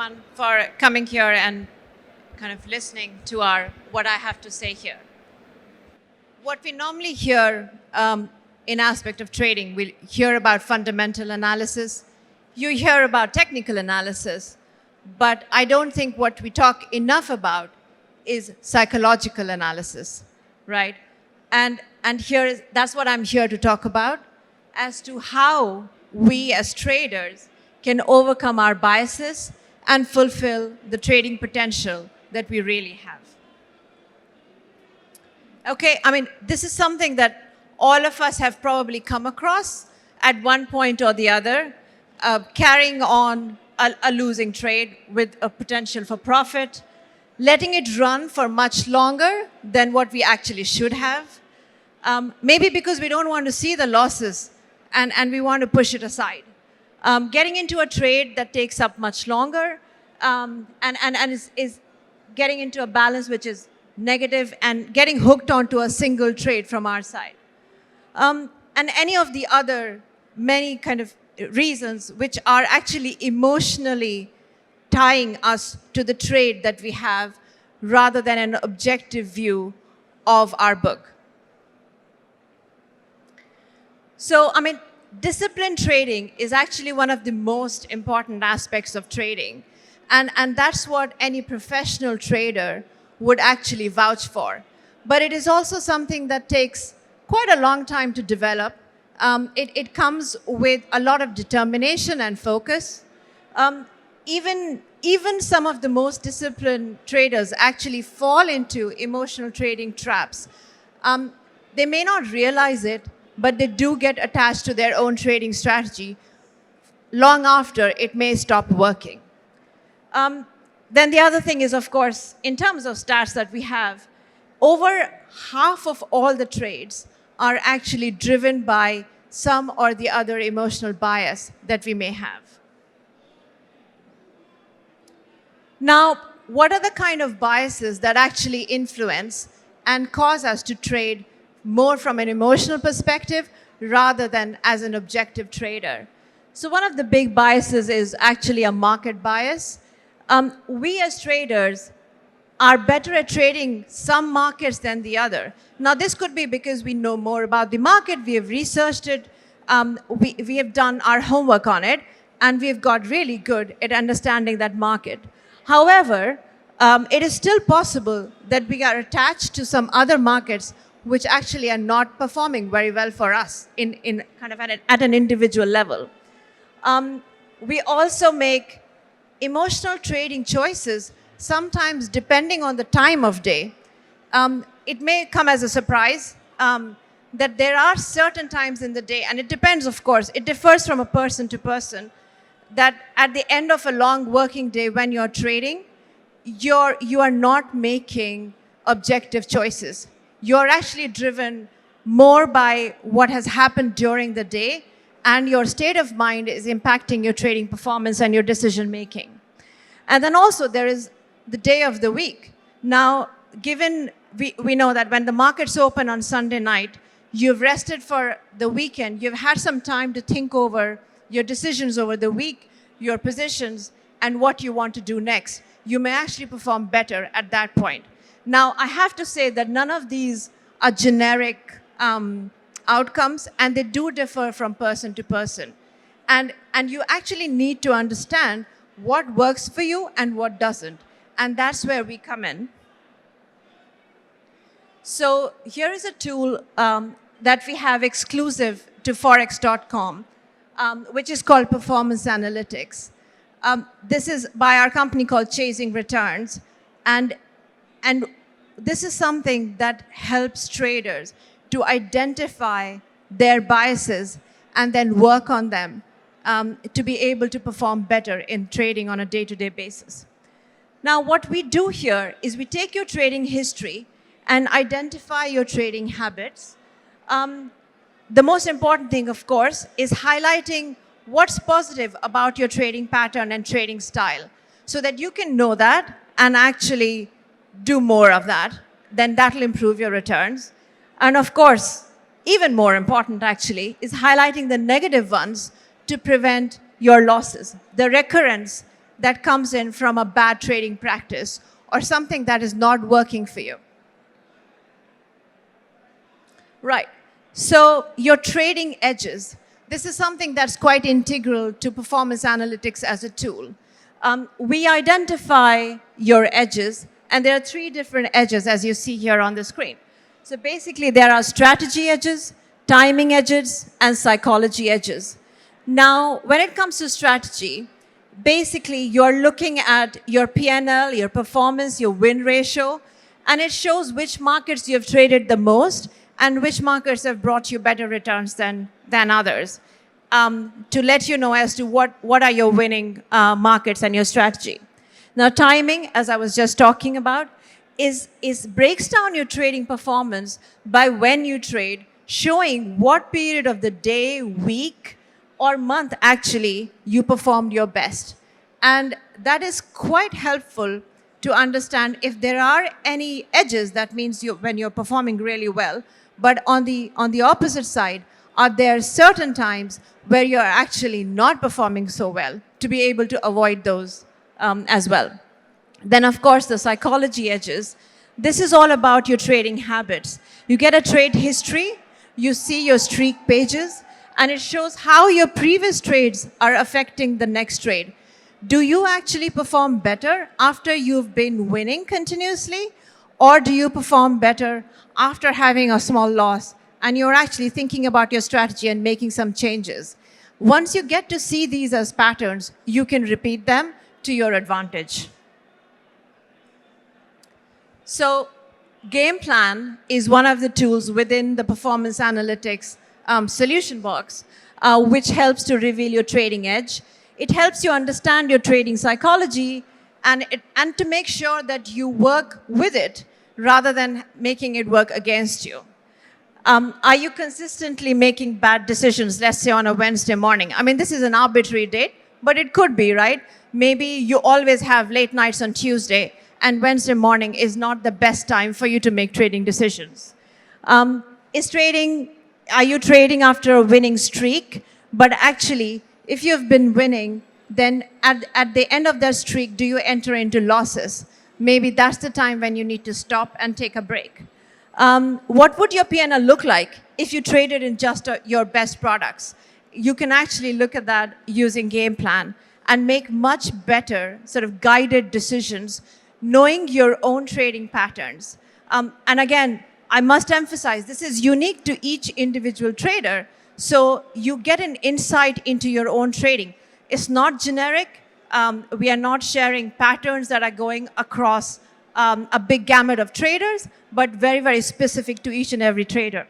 everyone for coming here and kind of listening to what I have to say here. What we normally hear in aspect of trading, we hear about fundamental analysis, you hear about technical analysis, but I don't think what we talk enough about is psychological analysis, right? And that's what I'm here to talk about, as to how we as traders can overcome our biases and fulfill the trading potential that we really have. Okay, I mean, this is something that all of us have probably come across at one point or the other, carrying on a losing trade with a potential for profit, letting it run for much longer than what we actually should have, maybe because we don't want to see the losses and we want to push it aside. Getting into a trade that takes up much longer and is getting into a balance which is negative and getting hooked onto a single trade from our side. And any of the other many kind of reasons which are actually emotionally tying us to the trade that we have rather than an objective view of our book. So, I mean, disciplined trading is actually one of the most important aspects of trading. And that's what any professional trader would actually vouch for. But it is also something that takes quite a long time to develop. It comes with a lot of determination and focus. Even some of the most disciplined traders actually fall into emotional trading traps. They may not realize it, but they do get attached to their own trading strategy long after it may stop working. Then the other thing is, of course, in terms of stats that we have, over half of all the trades are actually driven by some or the other emotional bias that we may have. Now, what are the kind of biases that actually influence and cause us to trade more from an emotional perspective rather than as an objective trader? So one of the big biases is actually a market bias. We as traders are better at trading some markets than the other. Now, this could be because we know more about the market, we have researched it, we have done our homework on it, and we've got really good at understanding that market. However, it is still possible that we are attached to some other markets which actually are not performing very well for us in kind of at an individual level. We also make emotional trading choices, sometimes depending on the time of day. It may come as a surprise that there are certain times in the day, and it depends, of course, it differs from a person to person, that at the end of a long working day when you're trading, you are not making objective choices. You're actually driven more by what has happened during the day, and your state of mind is impacting your trading performance and your decision making. And then also there is the day of the week. Now, given we know that when the markets open on Sunday night, you've rested for the weekend, you've had some time to think over your decisions over the week, your positions, and what you want to do next. You may actually perform better at that point. Now, I have to say that none of these are generic outcomes, and they do differ from person to person. And you actually need to understand what works for you and what doesn't. And that's where we come in. So here is a tool that we have exclusive to forex.com, which is called Performance Analytics. This is by our company called Chasing Returns. And this is something that helps traders to identify their biases and then work on them to be able to perform better in trading on a day-to-day basis. Now, what we do here is we take your trading history and identify your trading habits. The most important thing, of course, is highlighting what's positive about your trading pattern and trading style so that you can know that and actually do more of that. Then that'll improve your returns. And of course, even more important actually, is highlighting the negative ones to prevent your losses, the recurrence that comes in from a bad trading practice or something that is not working for you. Right. So your trading edges. This is something that's quite integral to performance analytics as a tool. We identify your edges, and there are 3 different edges, as you see here on the screen. So basically, there are strategy edges, timing edges, and psychology edges. Now, when it comes to strategy, basically, you're looking at your P&L, your performance, your win ratio, and it shows which markets you have traded the most and which markets have brought you better returns than others, to let you know as to what are your winning markets and your strategy. Now, timing, as I was just talking about, breaks down your trading performance by when you trade, showing what period of the day, week, or month actually you performed your best. And that is quite helpful to understand if there are any edges. That means when you're performing really well. But on the opposite side, are there certain times where you're actually not performing so well, to be able to avoid those as well. Then, of course, the psychology edges. This is all about your trading habits. You get a trade history, you see your streak pages, and it shows how your previous trades are affecting the next trade. Do you actually perform better after you've been winning continuously? Or do you perform better after having a small loss and you're actually thinking about your strategy and making some changes? Once you get to see these as patterns, you can repeat them to your advantage. So Gameplan is one of the tools within the performance analytics solution box, which helps to reveal your trading edge. It helps you understand your trading psychology and to make sure that you work with it rather than making it work against you. Are you consistently making bad decisions, let's say on a Wednesday morning? I mean, this is an arbitrary date, but it could be, right? Maybe you always have late nights on Tuesday, and Wednesday morning is not the best time for you to make trading decisions. Are you trading after a winning streak? But actually, if you've been winning, then at the end of that streak, do you enter into losses? Maybe that's the time when you need to stop and take a break. What would your P&L look like if you traded in just your best products? You can actually look at that using Gameplan and make much better sort of guided decisions, knowing your own trading patterns. And again, I must emphasize, this is unique to each individual trader, so you get an insight into your own trading. It's not generic. We are not sharing patterns that are going across a big gamut of traders, but very, very specific to each and every trader.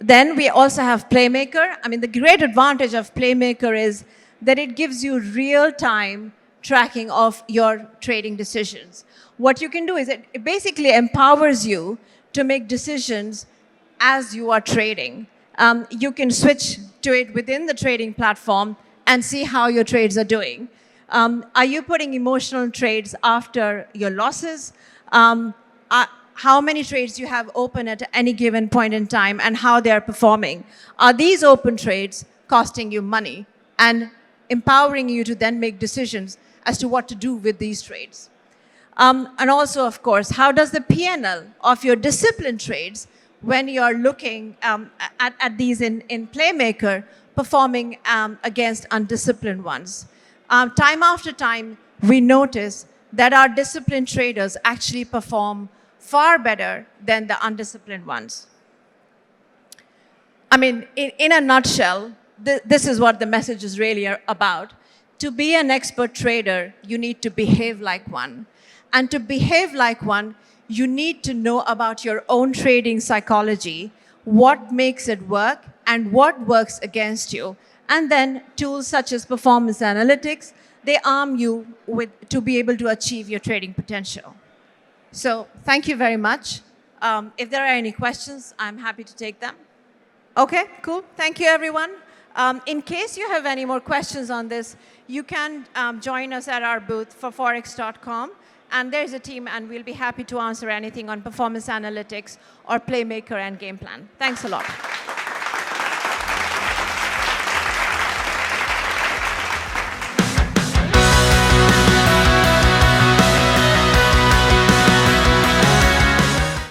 Then we also have Playmaker. I mean, the great advantage of Playmaker is that it gives you real-time tracking of your trading decisions. What you can do is it basically empowers you to make decisions as you are trading. You can switch to it within the trading platform and see how your trades are doing. Are you putting emotional trades after your losses? How many trades you have open at any given point in time and how they are performing? Are these open trades costing you money and empowering you to then make decisions as to what to do with these trades? And also, of course, how does the P&L of your disciplined trades, when you're looking at these in Playmaker, performing against undisciplined ones? Time after time, we notice that our disciplined traders actually perform far better than the undisciplined ones. I mean, in a nutshell, this is what the message is really about. To be an expert trader, you need to behave like one. And to behave like one, you need to know about your own trading psychology, what makes it work, and what works against you. And then tools such as performance analytics, they arm you to be able to achieve your trading potential. So thank you very much. If there are any questions, I'm happy to take them. Okay, cool. Thank you, everyone. In case you have any more questions on this, you can join us at our booth for forex.com. And there's a team, and we'll be happy to answer anything on performance analytics or Playmaker and Gameplan. Thanks a lot.